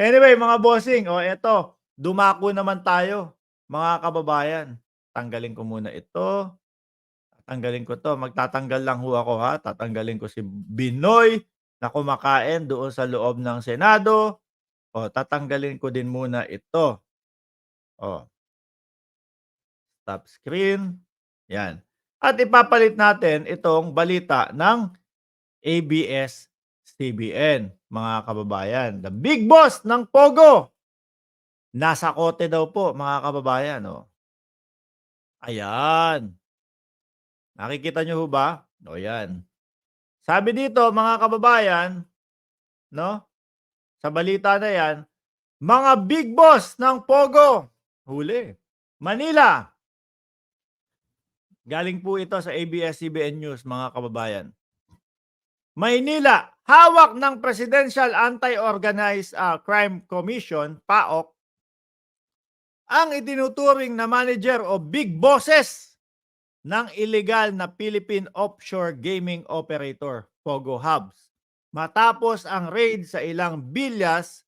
Anyway, mga bossing, o eto, dumako naman tayo, mga kababayan. Tanggalin ko muna ito, tatanggalin ko 'to, magtatanggal lang ho ako ha, tatanggalin ko si Binoy na kumakain doon sa loob ng Senado, o tatanggalin ko din muna ito, o stop screen, 'yan. At ipapalit natin itong balita ng ABS-CBN, mga kababayan. The big boss ng Pogo, nasa kote daw po mga kababayan, oh. Ayan, nakikita niyo ho ba? O 'yan. Sabi dito mga kababayan, 'no, sa balita na 'yan, mga big boss ng Pogo, huli. Manila, galing po ito sa ABS-CBN News mga kababayan. Maynila, hawak ng Presidential Anti-Organized Crime Commission, PAOK, ang itinuturing na manager o big bosses ng illegal na Philippine Offshore Gaming Operator, Pogo Hubs, matapos ang raid sa ilang bilyas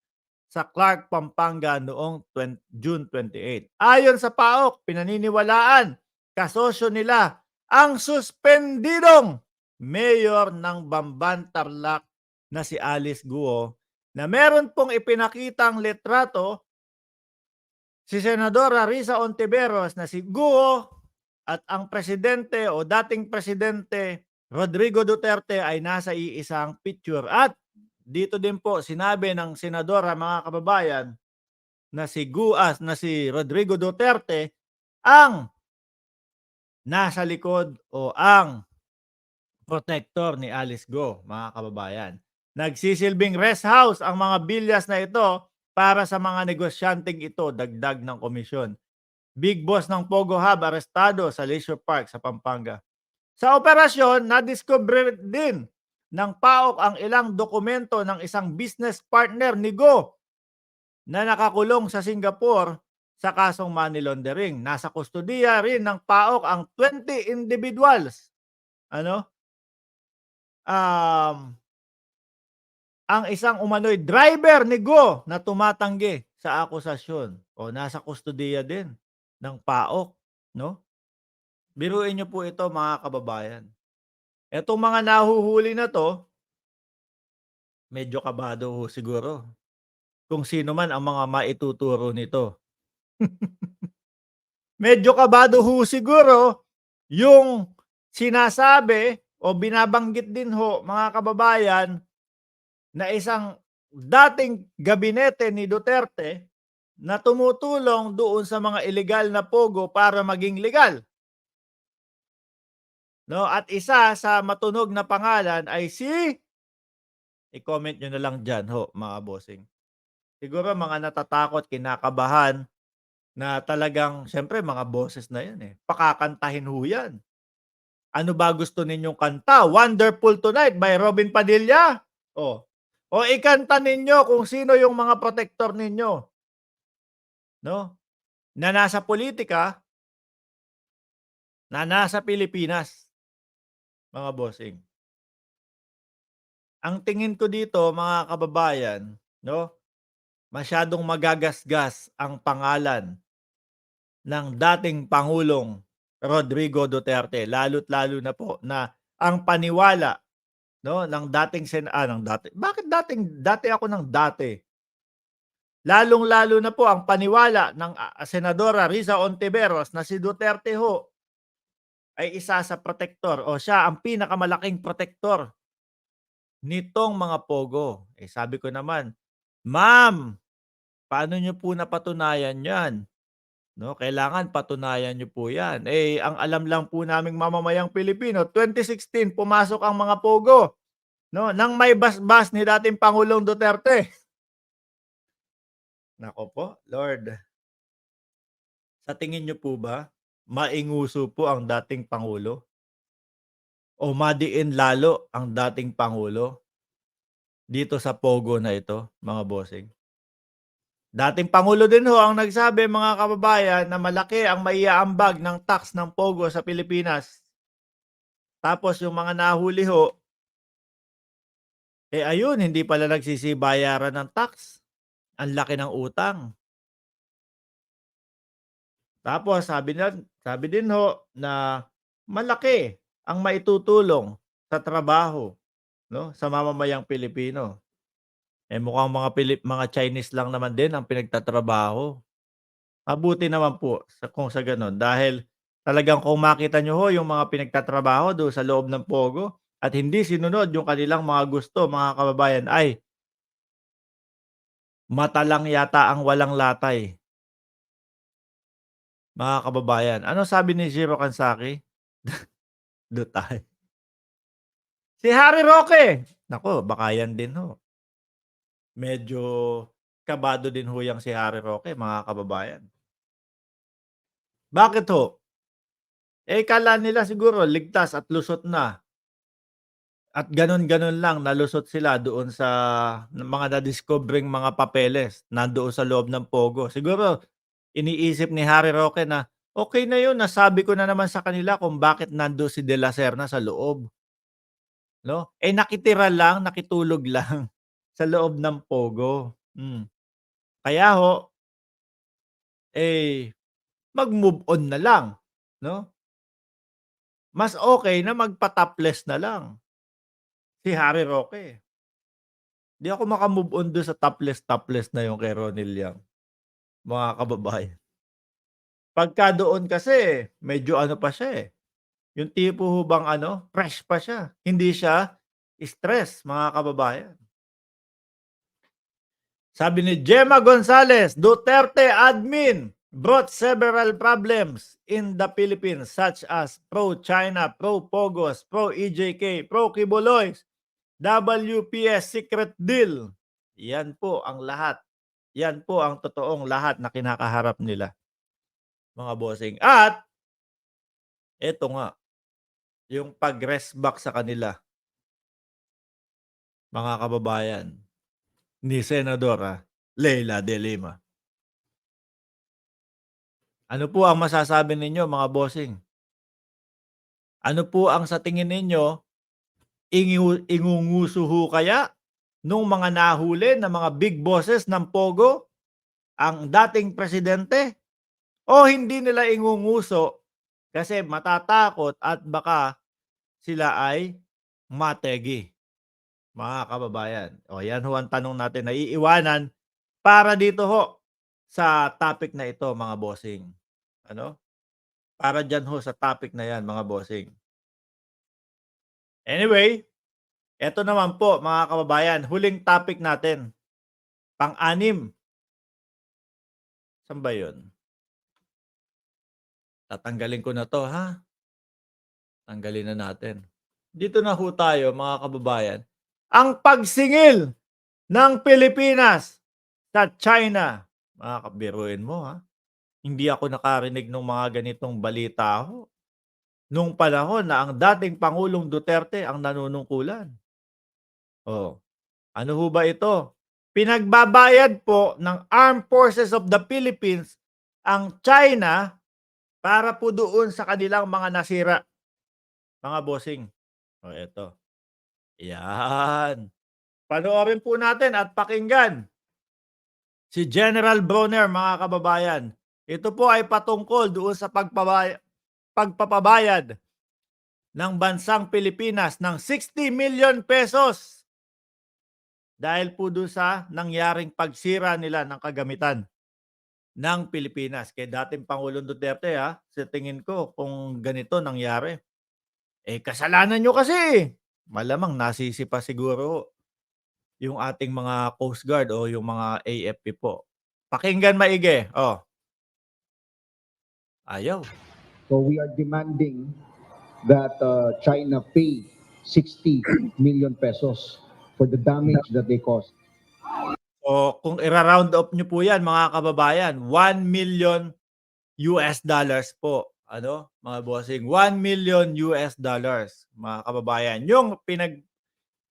sa Clark, Pampanga noong June 28. Ayon sa PAOK, pinaniniwalaan kasosyo nila ang suspendidong mayor ng Bamban, Tarlac na si Alice Guo na meron pong ipinakitang litrato si Senadora Risa Ontiveros na si Guo at ang presidente o dating presidente Rodrigo Duterte ay nasa iisang picture. At dito din po sinabi ng senadora, mga kababayan, na si Guas na si Rodrigo Duterte ang nasa likod o ang protector ni Alice Go, mga kababayan. Nagsisilbing rest house ang mga bilyas na ito para sa mga negosyanteng ito, dagdag ng komisyon. Big boss ng Pogo Hub arestado sa leisure park sa Pampanga. Sa operasyon, nadiskubre din ng PAOK ang ilang dokumento ng isang business partner ni Go na nakakulong sa Singapore sa kasong money laundering. Nasa kustodiya rin ng PAOK ang 20 individuals. Ano? Um, ang isang umano'y driver ni Go na tumatanggi sa akusasyon o nasa kustodiya din ng PAOK, no? Biruin niyo po ito mga kababayan. Etong mga nahuhuli na 'to, medyo kabado ho siguro kung sino man ang mga maituturo nito. Medyo kabado ho siguro yung sinasabi o binabanggit din ho, mga kababayan, na isang dating gabinete ni Duterte na tumutulong doon sa mga ilegal na pogo para maging legal. No? At isa sa matunog na pangalan ay si, i-comment nyo na lang dyan ho, mga bossing. Siguro mga natatakot, kinakabahan, na talagang siyempre mga boses na yan eh. Pakakantahin ho yan. Ano ba gusto ninyong kanta? Wonderful Tonight by Robin Padilla? O ikanta ninyo kung sino yung mga protector ninyo, no? Na nasa politika, na nasa Pilipinas, mga bossing. Ang tingin ko dito, mga kababayan, no? Masyadong magagasgas ang pangalan ng dating Pangulong Rodrigo Duterte, lalo't lalo na po na ang paniwala, no, ng dating ng dati. Bakit dati ako ng dati? Lalong-lalo na po ang paniwala ng Senadora Risa Ontiveros na si Duterte ho ay isa sa protektor o siya ang pinakamalaking protektor nitong mga pogo. Eh sabi ko naman, "Ma'am, paano niyo po napatunayan 'yan?" No, kailangan patunayan niyo po 'yan. Eh ang alam lang po naming mamamayang Pilipino, 2016 pumasok ang mga pogo, no, nang may basbas ni dating Pangulong Duterte. Nako po, Lord. Sa tingin niyo po ba, mainguso po ang dating Pangulo? O madiin lalo ang dating Pangulo dito sa pogo na ito, mga bossing? Dating Pangulo din ho ang nagsabi, mga kababayan, na malaki ang maiaambag ng tax ng pogo sa Pilipinas. Tapos yung mga nahuli ho, eh ayun, hindi pala nagsisibayaran ng tax. Ang laki ng utang. Tapos sabi din ho na malaki ang maitutulong sa trabaho, 'no, sa mamamayang Pilipino. Eh, mukhang mga Chinese lang naman din ang pinagtatrabaho. Mabuti naman po kung sa gano'n dahil talagang kung makita niyo ho yung mga pinagtatrabaho do'n sa loob ng Pogo at hindi sinunod yung kanilang mga gusto, mga kababayan, ay mata lang yata ang walang latay, mga kababayan. Ano sabi ni Jiro Kansaki? Dutay. Si Harry Roque, naku baka yan din ho. Medyo kabado din ho yang si Harry Roque, mga kababayan. Bakit ho? Eh, akala nila siguro ligtas at lusot na at gano'n-gano'n lang nalusot sila doon sa mga nadiskubreng mga papeles nandoon sa loob ng Pogo. Siguro iniisip ni Harry Roque na, "Okey na 'yun, nasabi ko na naman sa kanila kung bakit nando'n si De La Serna sa loob." 'No? Eh, nakitira lang, nakitulog lang sa loob ng Pogo. Kaya ho, eh, mag-move on na lang, 'no? Mas okey na magpa-topless na lang si Harry Roque. 'Di ako maka-move on dun sa topless na yung kay Ronnie Liang, mga kababayan. Pagka doon kasi medyo ano pa siya, eh, yung tipo ho bang ano, fresh pa siya, hindi siya stress, mga kababayan. Sabi ni Gemma Gonzalez, Duterte admin brought several problems in the Philippines such as pro-China, pro-Pogos, pro-EJK, pro-Kibuloy, WPS secret deal. Yan po ang lahat. Yan po ang totoong lahat na kinakaharap nila, mga bossing. At eto nga, yung pag-rest back sa kanila, mga kababayan, ni Senadora Leila de Lima. Ano po ang masasabi ninyo, mga bossing? Ano po ang sa tingin ninyo, ingunguso ho kaya nung mga nahuli na mga big bosses ng Pogo ang dating presidente? O hindi nila ingunguso kasi matatakot at baka sila ay mategi, mga kababayan? O yan ho ang tanong natin na iiwanan para dito ho sa topic na ito, mga bossing. Ano? Para diyan ho sa topic na yan, mga bossing. Anyway, eto naman po, mga kababayan, huling topic natin. Pang-anim. Saan ba yun? Tatanggalin ko na 'to, ha? Tanggalin na natin. Dito na ho tayo, mga kababayan. Ang pagsingil ng Pilipinas sa China. Biruin mo, ha? Hindi ako nakarinig ng mga ganitong balita ho nung panahon na ang dating Pangulong Duterte ang nanunungkulan. Oh, ano ho ba ito? Pinagbabayad po ng Armed Forces of the Philippines ang China para po doon sa kanilang mga nasira, mga bossing. O eto, yan. Panoorin po natin at pakinggan si General Bronner, mga kababayan. Ito po ay patungkol doon sa pagpapabayad ng bansang Pilipinas ng 60 million pesos dahil po doon sa nangyaring pagsira nila ng kagamitan ng Pilipinas. Kay dating Pangulong Duterte, sa tingin ko kung ganito nangyari, eh kasalanan nyo kasi. Malamang nasisi pa siguro yung ating mga Coast Guard o yung mga AFP po. Pakinggan maigi. Oh. Ayaw. So we are demanding that China pay 60 million pesos for the damage that they caused. So kung ira-round up nyo po yan, mga kababayan, $1 million po. Ano, mga bossing? $1 million, mga kababayan. Yung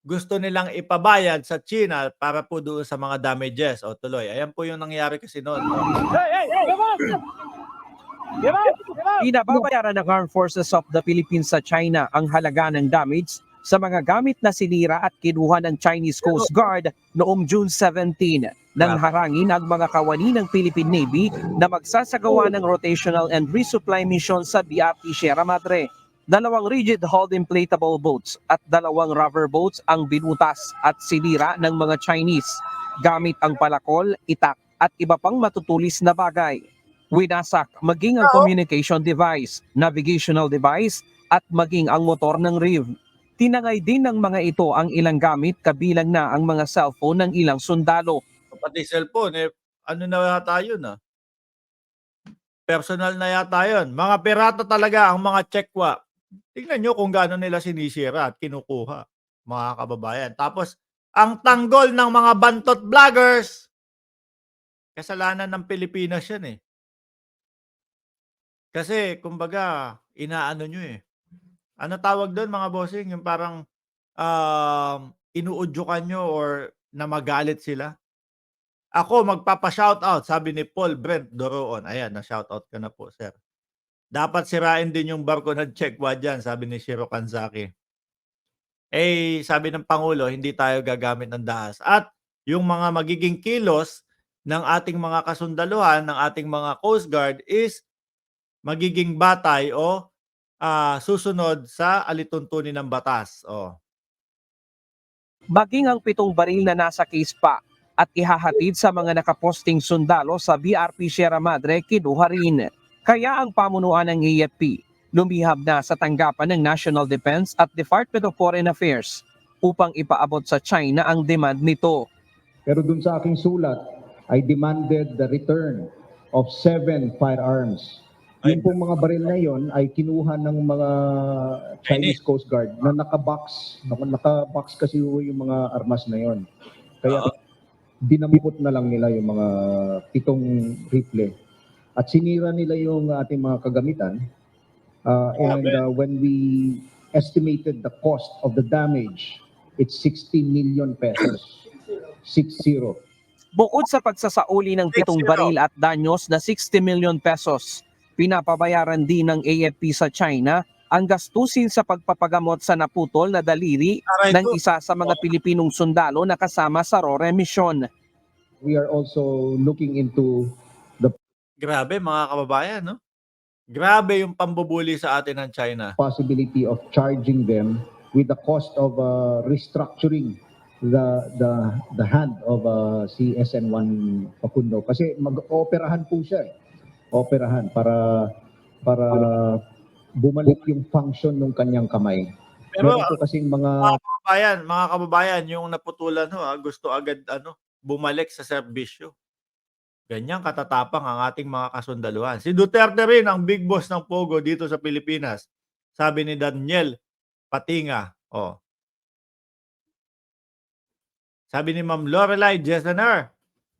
gusto nilang ipabayad sa China para po doon sa mga damages. O tuloy, ayan po yung nangyari kasi noon. Binababayaran ng Armed Forces of the Philippines sa China ang halaga ng damage sa mga gamit na sinira at kinuha ng Chinese Coast Guard noong June 17. nang harangin ang mga kawani ng Philippine Navy na magsasagawa ng rotational and resupply mission sa BRP Sierra Madre. 2 rigid-hulled inflatable boats at 2 rubber boats ang binutas at sinira ng mga Chinese gamit ang palakol, itak at iba pang matutulis na bagay. Winasak maging ang communication device, navigational device at maging ang motor ng RIV. Tinangay din ng mga ito ang ilang gamit kabilang na ang mga cellphone ng ilang sundalo. Pati cellphone, ano na yata yun personal na yata yun. Mga pirata talaga ang mga Chekwa. Tingnan nyo kung gaano nila sinisira at kinukuha, mga kababayan. Tapos, ang tanggol ng mga bantot vloggers, kasalanan ng Pilipinas yan Kasi, kumbaga, inaano nyo Ano tawag doon mga bossing? Yung parang inuudyukan nyo or na magalit sila. Ako, magpapa-shoutout, sabi ni Paul Brent Doroon. Ayan, na-shoutout ka na po, sir. Dapat sirain din yung barko ng Chekwa dyan, sabi ni Shiro Kanzaki. Sabi ng Pangulo, hindi tayo gagamit ng dahas. At yung mga magiging kilos ng ating mga kasundaluhan, ng ating mga Coast Guard is magiging batay o susunod sa alituntunin ng batas. Maging ang 7 baril na nasa case pa at ihahatid sa mga nakaposting sundalo sa BRP Sierra Madre kinuha rin. Kaya ang pamunuan ng AFP lumihab na sa tanggapan ng National Defense at Department of Foreign Affairs upang ipaabot sa China ang demand nito. Pero dun sa aking sulat, I demanded the return of 7 firearms. Yung pong mga baril na yon ay kinuha ng mga Chinese Coast Guard na nakabox. Nakabox kasi yung mga armas na yon. Kaya dinamipot na lang nila yung mga 7 rifle. At sinira nila yung ating mga kagamitan. When we estimated the cost of the damage, it's 60 million pesos. 60. Bukod sa pagsasauli ng 7 baril at danyos na 60 million pesos, pinapabayaran din ng AFP sa China ang gastusin sa pagpapagamot sa naputol na daliri ng isa sa mga Pilipinong sundalo na kasama sa RORE mission. We are also looking into Grabe mga kababayan, no? Grabe yung pambubuli sa atin ng China. possibility of charging them with the cost of restructuring the hand of si SN1 Facundo. Kasi mag-operahan po siya Operahan para bumalik yung function ng kanyang kamay. Pero Meron po kasing mga mga kababayan, yung naputulan gusto agad bumalik sa serbisyo. Ganyan katatapang ang ating mga kasundaluhan. Si Duterte rin ang big boss ng Pogo dito sa Pilipinas. Sabi ni Daniel Patinga. Sabi ni Ma'am Lorelai Jessener,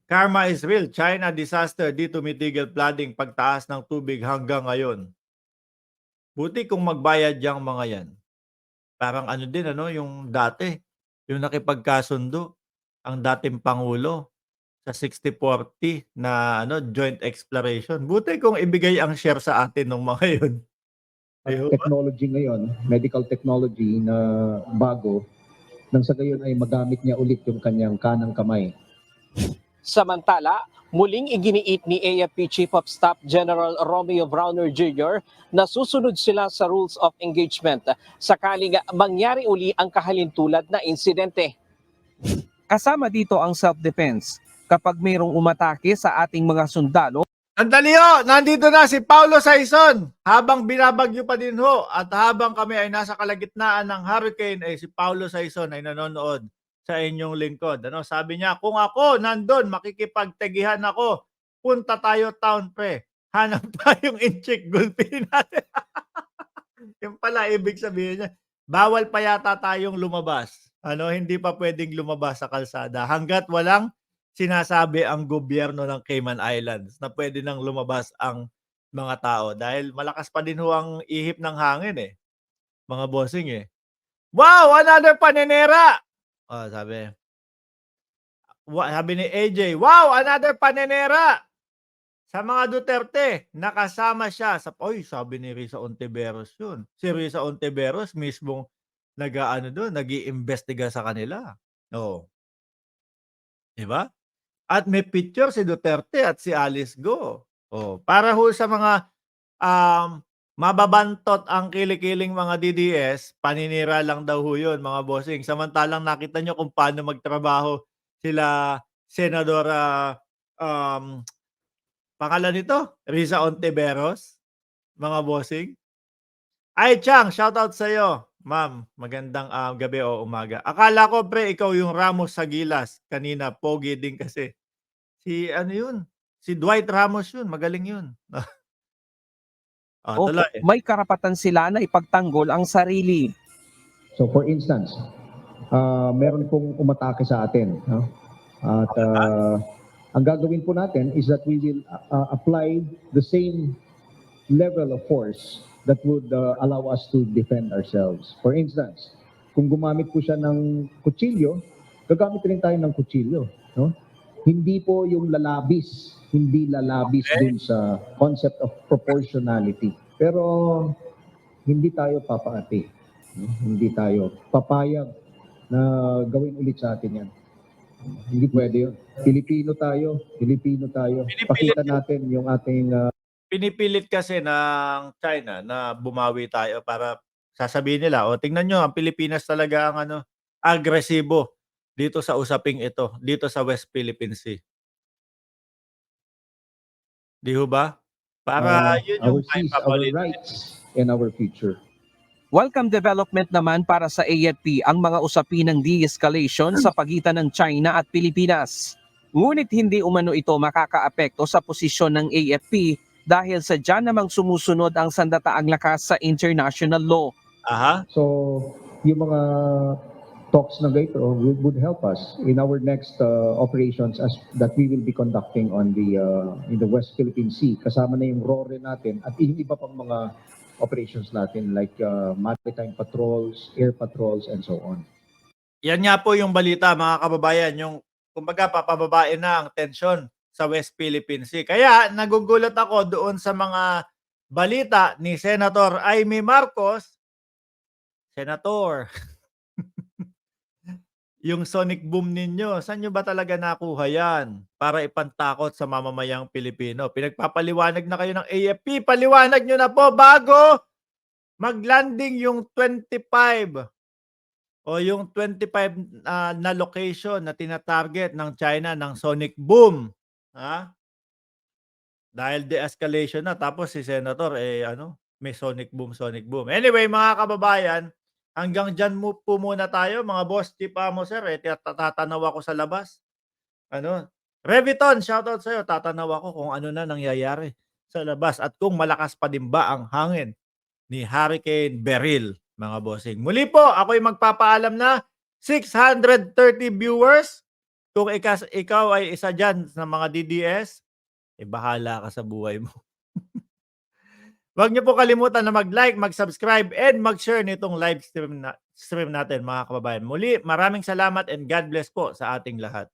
karma is real. China disaster dito tumitigil flooding pagtaas ng tubig hanggang ngayon. Buti kung magbayad yang mga yan. Parang din yung dati, yung nakipagkasundo ang dating Pangulo sa 60-40 na joint exploration. Buti kung ibigay ang share sa atin ng mga yun. technology ngayon, medical technology na bago, nang sa gayon ay magamit niya ulit yung kanyang kanang kamay. Samantala, muling iginiit ni AFP Chief of Staff General Romeo Browner Jr. na susunod sila sa rules of engagement sakaling mangyari uli ang kahalintulad na insidente. Kasama dito ang self-defense kapag mayroong umatake sa ating mga sundalo. Sandali nandito na si Paulo Saison. Habang binabagyo pa din at habang kami ay nasa kalagitnaan ng hurricane, si Paulo Saison ay nanonood sa inyong lingkod. Sabi niya, kung ako nandun, makikipagtegihan ako. Punta tayo town pre. Hanap tayong incheck gulpin natin. Yung pala ibig sabihin niya, bawal pa yata tayong lumabas. Hindi pa pwedeng lumabas sa kalsada hanggat walang sinasabi ang gobyerno ng Cayman Islands na pwede nang lumabas ang mga tao dahil malakas pa din ang ihip ng hangin mga bossing Wow, another panenera. Sabi ni AJ, wow, another panenera. Sa mga Duterte, nakasama siya sa sabi ni Risa Ontiveros yun. Si Risa Ontiveros mismong nag-iimbestiga sa kanila. Di ba? At may picture si Duterte at si Alice Go. Para ho sa mga mababantot ang kilikiling mga DDS, paninira lang daw ho yun, mga bossing. Samantalang nakita nyo kung paano magtrabaho sila Senadora pangalan nito, Risa Ontiveros, mga bossing. Ay, Chang, shoutout sa'yo. Ma'am, magandang gabi o umaga. Akala ko, pre, ikaw yung Ramos sa Gilas. Kanina, pogi din kasi. Si ano yun? Si Dwight Ramos yun. Magaling yun. O Tuloy. may karapatan sila na ipagtanggol ang sarili. So for instance, meron pong umatake sa atin. No? At ang gagawin po natin is that we will apply the same level of force that would allow us to defend ourselves. For instance, kung gumamit po siya ng kutsilyo, gagamit rin tayo ng kutsilyo. No? Hindi po yung lalabis, hindi lalabis dun sa concept of proportionality. Pero hindi tayo papaati. No? Hindi tayo papayag na gawin ulit sa atin yan. Hindi pwede yun. Pilipino tayo. Pakita natin yung ating Pinipilit kasi ng China na bumawi tayo para sasabihin nila, tingnan nyo, ang Pilipinas talaga ang agresibo dito sa usaping ito, dito sa West Philippine Sea. Di ho ba? Para yun yung our seas, our rights, and our future. Welcome development naman para sa AFP ang mga usapin ng de-escalation sa pagitan ng China at Pilipinas. Ngunit hindi umano ito makakaapekto sa posisyon ng AFP dahil sadya namang sumusunod ang sandataang lakas sa international law. Aha. So, yung mga talks na ganito would help us in our next operations as that we will be conducting on in the West Philippine Sea. Kasama na yung RORE natin at yung iba pang mga operations natin like maritime patrols, air patrols, and so on. Yan nga po yung balita, mga kababayan, yung kumbaga papababain na ang tensyon sa West Philippine Sea. Kaya nagugulat ako doon sa mga balita ni Senator Amy Marcos. Senator, yung sonic boom ninyo, saan nyo ba talaga nakuha yan para ipantakot sa mamamayang Pilipino? Pinagpapaliwanag na kayo ng AFP, paliwanag nyo na po bago mag-landing yung 25 o yung 25 na location na tinatarget ng China ng sonic boom. Ha? Dahil de-escalation na, tapos si Senator may sonic boom. Anyway, mga kababayan, hanggang dyan po muna tayo, mga boss. Chief Amo, sir, tatanaw ako sa labas. Reviton, shoutout sa'yo. Tatanaw ako kung ano na nangyayari sa labas at kung malakas pa din ba ang hangin ni Hurricane Beryl, mga bossing. Muli po, ako'y magpapaalam na 630 viewers. Kung ikaw ay isa dyan sa mga DDS, bahala ka sa buhay mo. Huwag niyo po kalimutan na mag-like, mag-subscribe, and mag-share nitong live stream natin, mga kababayan. Muli, maraming salamat and God bless po sa ating lahat.